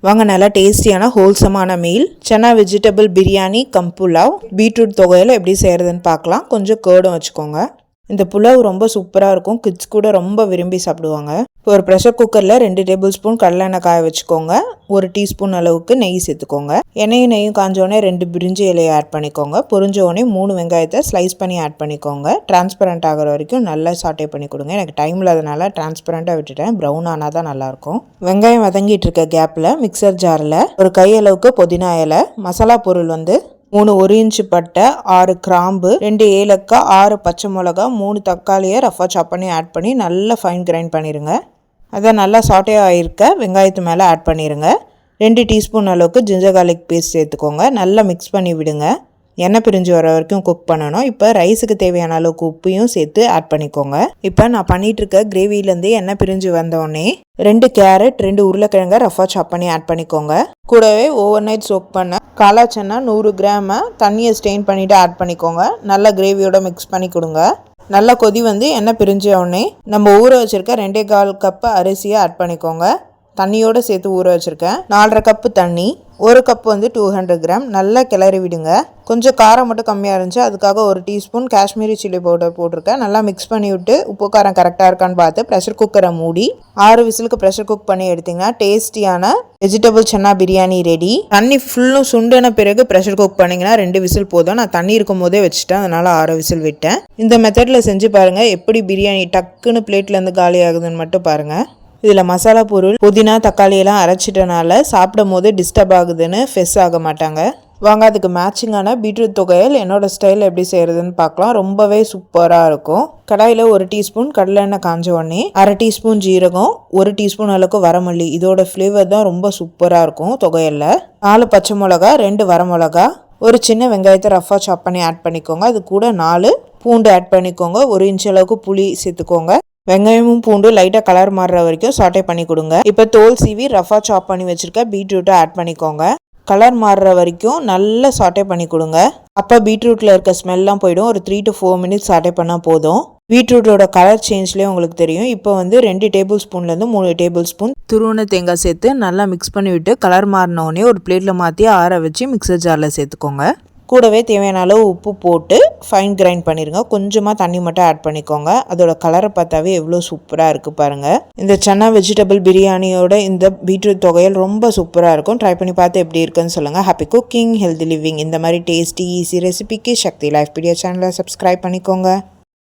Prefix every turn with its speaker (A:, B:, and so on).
A: வாங்க நல்லா டேஸ்டியான ஹோல்சமான meal chana vegetable biryani cum pulao beetroot தொகையில் எப்படி செய்கிறதுன்னு பார்க்கலாம். கொஞ்சம் கேர்டும் வச்சுக்கோங்க. இந்த புலாவ் ரொம்ப சூப்பராக இருக்கும். கிட்ஸ் கூட ரொம்ப விரும்பி சாப்பிடுவாங்க. இப்போ ஒரு ப்ரெஷர் குக்கரில் 2 டேபிள் ஸ்பூன் கடலெண்ணெய் காய வச்சுக்கோங்க. 1 டீஸ்பூன் அளவுக்கு நெய் சேர்த்துக்கோங்க. நெய்யும் காஞ்சோடனே 2 பிரிஞ்சி இலையை ஆட் பண்ணிக்கோங்க. பொரிஞ்சோடனே 3 வெங்காயத்தை ஸ்லைஸ் பண்ணி ஆட் பண்ணிக்கோங்க. டிரான்ஸ்பரண்ட் ஆகிற வரைக்கும் நல்லா சாட்டே பண்ணி கொடுங்க. எனக்கு டைம் இல்லாதனால டிரான்ஸ்பரண்ட்டாக விட்டுட்டேன். ப்ரௌன் ஆனால் தான் நல்லாயிருக்கும். வெங்காயம் வதங்கிட்டு இருக்க கேப்பில் மிக்சர் ஜாரில் ஒரு கையளவுக்கு புதினா இலை, மசாலா பொருள் 3 1 இன்ச்சு பட்டை, 6 கிராம்பு, 2 ஏலக்காய், 6 பச்சை மிளகா, 3 தக்காளியை ரஃபாக சாப் பண்ணி ஆட் பண்ணி நல்லா ஃபைன் கிரைண்ட் பண்ணிடுங்க. அதை நல்லா சாட்டே ஆகிருக்க வெங்காயத்து மேலே ஆட் பண்ணிடுங்க. 2 டீஸ்பூன் அளவுக்கு ஜிஞ்சர் கார்லிக் பேஸ்ட் சேர்த்துக்கோங்க. நல்லா மிக்ஸ் பண்ணி விடுங்க. எண்ணெய் பிரிஞ்சு வர வரைக்கும் குக் பண்ணணும். இப்போ ரைஸுக்கு தேவையான அளவுக்கு உப்பையும் சேர்த்து ஆட் பண்ணிக்கோங்க. இப்போ நான் பண்ணிட்டு இருக்க கிரேவிலேருந்து எண்ணெய் பிரிஞ்சு வந்தோடனே 2 கேரட், 2 உருளைக்கிழங்கை ரஃபாக சாப் பண்ணி ஆட் பண்ணிக்கோங்க. கூடவே ஓவர் நைட் சோக் பண்ண காலா சன்னா 100 கிராமை தண்ணியை ஸ்டெயின் பண்ணிவிட்டு ஆட் பண்ணிக்கோங்க. நல்லா கிரேவியோட மிக்ஸ் பண்ணி கொடுங்க. நல்லா கொதி எண்ணெய் பிரிஞ்ச உடனே நம்ம ஊற வச்சுருக்க 2.25 கப்பு அரிசியை ஆட் பண்ணிக்கோங்க. தண்ணியோடு சேர்த்து ஊற வச்சுருக்கேன். 4.5 கப்பு தண்ணி, 1 கப்பு 200 கிராம். நல்லா கிளறி விடுங்க. கொஞ்சம் காரம் மட்டும் கம்மியாக இருந்துச்சு, அதுக்காக 1 டீஸ்பூன் காஷ்மீரி சில்லி பவுடர் போட்டிருக்கேன். நல்லா மிக்ஸ் பண்ணி விட்டு உப்பு காரம் கரெக்டாக இருக்கான்னு பார்த்து ப்ரெஷர் குக்கரை மூடி 6 விசிலுக்கு ப்ரெஷர் குக் பண்ணி எடுத்திங்கன்னா டேஸ்டியான வெஜிடபிள் சன்னா பிரியாணி ரெடி. தண்ணி ஃபுல்லும் சுண்டின பிறகு ப்ரெஷர் குக் பண்ணிங்கன்னா 2 விசில் போதும். நான் தண்ணி இருக்கும் போதே வச்சுட்டேன், அதனால் 6 விசில் விட்டேன். இந்த மெத்தடில் செஞ்சு பாருங்கள். எப்படி பிரியாணி டக்குன்னு பிளேட்லேருந்து காலி ஆகுதுன்னு மட்டும் பாருங்கள். இதில் மசாலா பொருள் புதினா தக்காளி எல்லாம் அரைச்சிட்டனால சாப்பிடும் போது டிஸ்டர்ப் ஆகுதுன்னு ஃபெஸ் ஆக மாட்டாங்க. வாங்க அதுக்கு மேட்சிங்கான பீட்ரூட் தொகையில் என்னோடய ஸ்டைலில் எப்படி செய்கிறதுன்னு பார்க்கலாம். ரொம்பவே சூப்பராக இருக்கும். கடாயில் 1 டீஸ்பூன் கடலெண்ணெய் காஞ்ச உடனே 1/2 டீஸ்பூன் ஜீரகம், 1 டீஸ்பூன் அளவுக்கு வரமல்லி. இதோட ஃப்ளேவர் தான் ரொம்ப சூப்பராக இருக்கும் தொகையில். 4 பச்சை மிளகா, 2 வரமிளகா, ஒரு சின்ன வெங்காயத்தை ரஃபாக சாப் பண்ணி ஆட் பண்ணிக்கோங்க. அது கூட 4 பூண்டு ஆட் பண்ணிக்கோங்க. 1 இன்ச் அளவுக்கு புளி சேர்த்துக்கோங்க. வெங்காயமும் பூண்டு லைட்டாக கலர் மாறுற வரைக்கும் சாட்டே பண்ணி கொடுங்க. இப்போ தோல் சீவி ரஃபாக சாப் பண்ணி வச்சுருக்க பீட்ரூட்டை ஆட் பண்ணிக்கோங்க. கலர் மாறுற வரைக்கும் நல்லா சாட்டே பண்ணி கொடுங்க. அப்போ பீட்ரூட்டில் இருக்க ஸ்மெல்லாம் போயிடும். ஒரு 3 to 4 மினிட்ஸ் சாட்டே பண்ணால் போதும். பீட்ரூட்டோட கலர் சேஞ்ச்லேயே உங்களுக்கு தெரியும். இப்போ 2 டேபிள் ஸ்பூன்லேருந்து 3 டேபிள் ஸ்பூன் துருவன தேங்காய் சேர்த்து நல்லா மிக்ஸ் பண்ணி விட்டு கலர் மாறினோடனே ஒரு பிளேட்டில் மாற்றி ஆற வச்சு மிக்சர் ஜாரில் சேர்த்துக்கோங்க. கூடவே தேவையான அளவு உப்பு போட்டு ஃபைன் கிரைண்ட் பண்ணிடுங்க. கொஞ்சமாக தண்ணி மட்டும் ஆட் பண்ணிக்கோங்க. அதோட கலரை பார்த்தாவே எவ்வளோ சூப்பராக இருக்குது பாருங்கள். இந்த சன்னா வெஜிடபிள் பிரியாணியோட இந்த பீட்ரூட் தொகையில் ரொம்ப சூப்பராக இருக்கும். ட்ரை பண்ணி பார்த்து எப்படி இருக்குன்னு சொல்லுங்கள். Happy cooking, healthy living. இந்த மாதிரி டேஸ்டி ஈஸி ரெசிபிக்கு சக்தி லைஃப் பீடியா சேனலை சப்ஸ்கிரைப் பண்ணிக்கோங்க.